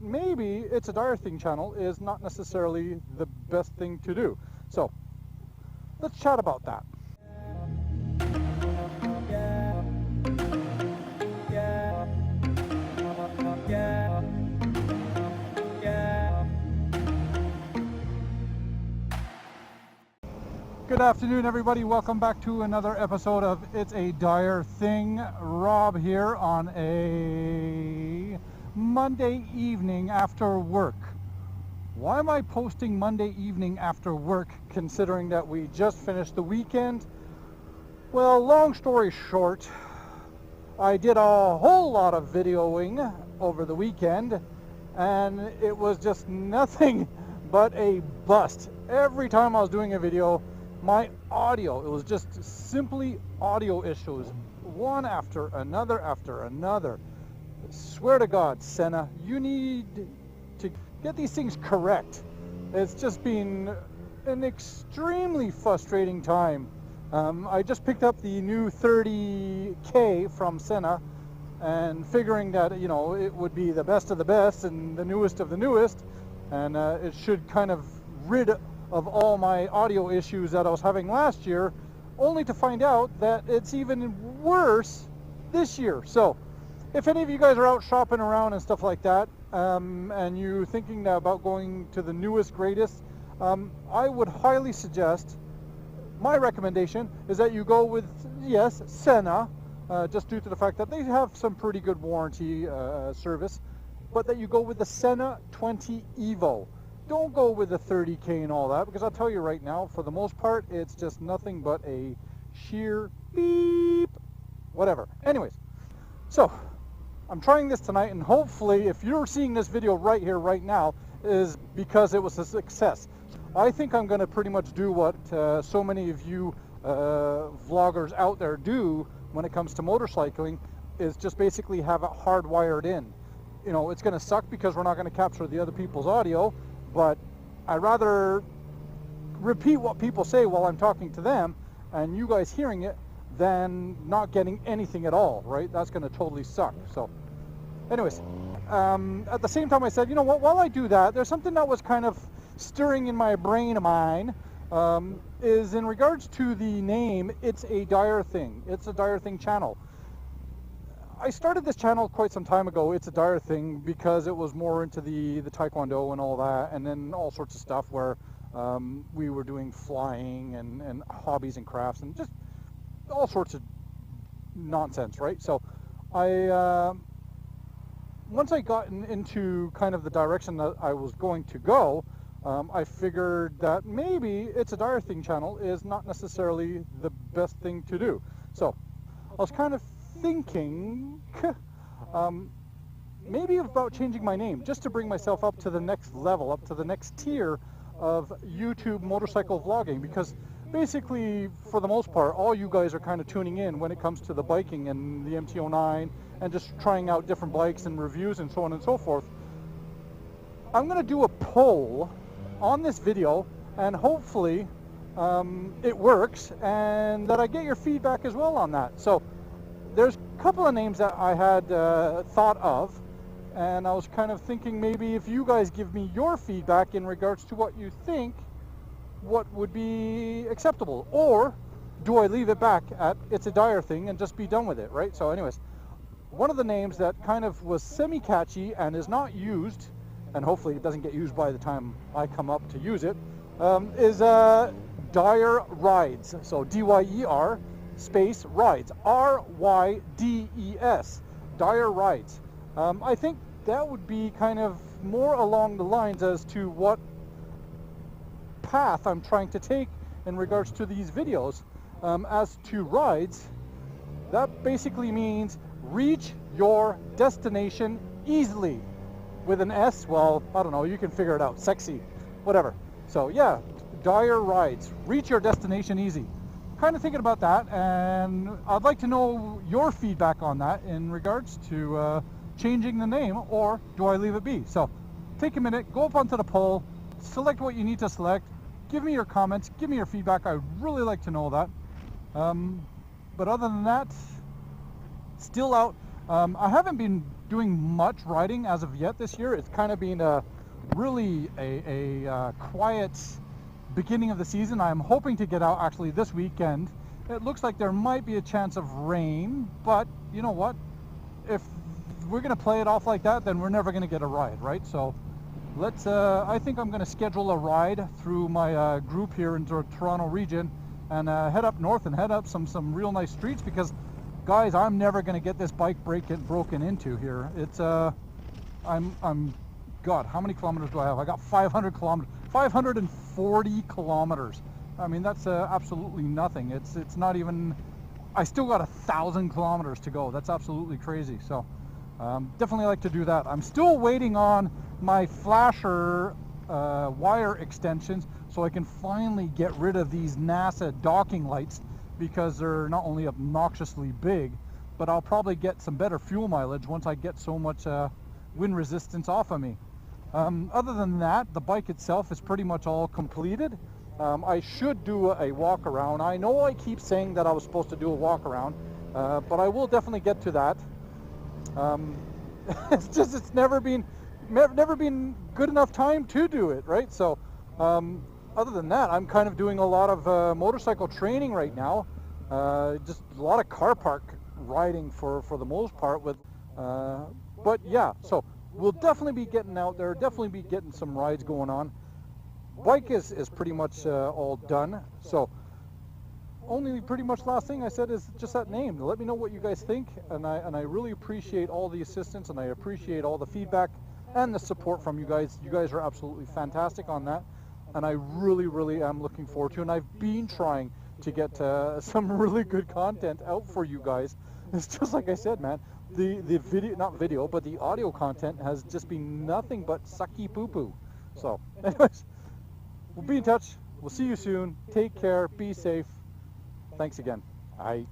that maybe It's a Dyer Thing channel is not necessarily the best thing to do. So let's chat about that. Good afternoon, everybody. Welcome back to another episode of It's a Dyer Thing. Rob here on a Monday evening after work. Why am I posting Monday evening after work, considering that we just finished the weekend? Well, long story short, I did a whole lot of videoing over the weekend, and it was just nothing but a bust. Every time I was doing a video, my audio, it was just simply audio issues, one after another after another. I swear to God, Sena, you need to get these things correct. It's just been an extremely frustrating time. I just picked up the new 30K from Sena, and figuring that, you know, it would be the best of the best and the newest of the newest, and it should kind of rid of all my audio issues that I was having last year, only to find out that it's even worse this year. So if any of you guys are out shopping around and stuff like that, and you're thinking about going to the newest, greatest, I would highly suggest, my recommendation is that you go with, yes, Sena, just due to the fact that they have some pretty good warranty service, but that you go with the Sena 20 Evo. Don't go with the 30K and all that, because I'll tell you right now, for the most part, it's just nothing but a sheer beep, whatever. Anyways, so I'm trying this tonight, and hopefully, if you're seeing this video right here, right now, is because it was a success. I think I'm going to pretty much do what so many of you vloggers out there do when it comes to motorcycling, is just basically have it hardwired in. You know, it's going to suck because we're not going to capture the other people's audio, but I'd rather repeat what people say while I'm talking to them and you guys hearing it than not getting anything at all, right? That's going to totally suck. So anyways, at the same time I said, you know what, while I do that, there's something that was kind of stirring in my brain of mine, is in regards to the name It's a Dyer Thing. It's a Dyer Thing channel. I started this channel quite some time ago, It's a Dyer Thing, because it was more into the Taekwondo and all that, and then all sorts of stuff where we were doing flying and hobbies and crafts and just all sorts of nonsense, right? So I once I got into kind of the direction that I was going to go, I figured that maybe It's a Dyer Thing channel is not necessarily the best thing to do. So I was kind of thinking maybe about changing my name, just to bring myself up to the next level, up to the next tier of YouTube motorcycle vlogging, because basically, for the most part, all you guys are kind of tuning in when it comes to the biking and the MT-09 and just trying out different bikes and reviews and so on and so forth. I'm going to do a poll on this video, and hopefully it works, and that I get your feedback as well on that. So there's a couple of names that I had thought of, and I was kind of thinking maybe if you guys give me your feedback in regards to what you think, what would be acceptable, or do I leave it back at It's a Dyer Thing and just be done with it, right? So anyways, one of the names that kind of was semi-catchy and is not used, and hopefully it doesn't get used by the time I come up to use it, is Dyer Rides. So D-Y-E-R space Rides, R-Y-D-E-S, Dyer Rides. I think that would be kind of more along the lines as to what path I'm trying to take in regards to these videos. As to rides, that basically means reach your destination easily. With an S, well, I don't know, you can figure it out, sexy, whatever. So yeah, Dyer Rides, reach your destination easy. Kind of thinking about that, and I'd like to know your feedback on that in regards to changing the name, or do I leave it be? So take a minute, go up onto the poll, select what you need to select, give me your comments, give me your feedback. I'd really like to know that. But other than that, still out. I haven't been doing much riding as of yet this year. It's kind of been really a quiet beginning of the season. I'm hoping to get out actually this weekend. It looks like there might be a chance of rain, but you know what? If we're going to play it off like that, then we're never going to get a ride, right? So let's, I think I'm going to schedule a ride through my group here in the Toronto region and head up north and head up some real nice streets, because guys, I'm never going to get this bike broken into here. It's, God, how many kilometers do I have? I got 500 kilometers, 540 kilometers. I mean, that's absolutely nothing. It's not even, I still got 1,000 kilometers to go. That's absolutely crazy. So definitely like to do that. I'm still waiting on my flasher wire extensions so I can finally get rid of these NASA docking lights, because they're not only obnoxiously big, but I'll probably get some better fuel mileage once I get so much wind resistance off of me. Other than that, the bike itself is pretty much all completed. I should do a walk around. I know I keep saying that I was supposed to do a walk around, but I will definitely get to that. It's just, it's never been good enough time to do it, right? So other than that, I'm kind of doing a lot of motorcycle training right now. Just a lot of car park riding for the most part with, but yeah, so we'll definitely be getting out there, definitely be getting some rides going on. Bike is pretty much all done. So only pretty much last thing I said is just that name. Let me know what you guys think, and I really appreciate all the assistance, and I appreciate all the feedback and the support from you guys. You guys are absolutely fantastic on that, and I really am looking forward to it. And I've been trying to get some really good content out for you guys. It's just like I said, man, the video, not video, but the audio content has just been nothing but sucky poo-poo. So anyways, we'll be in touch. We'll see you soon. Take care. Be safe. Thanks again. Bye.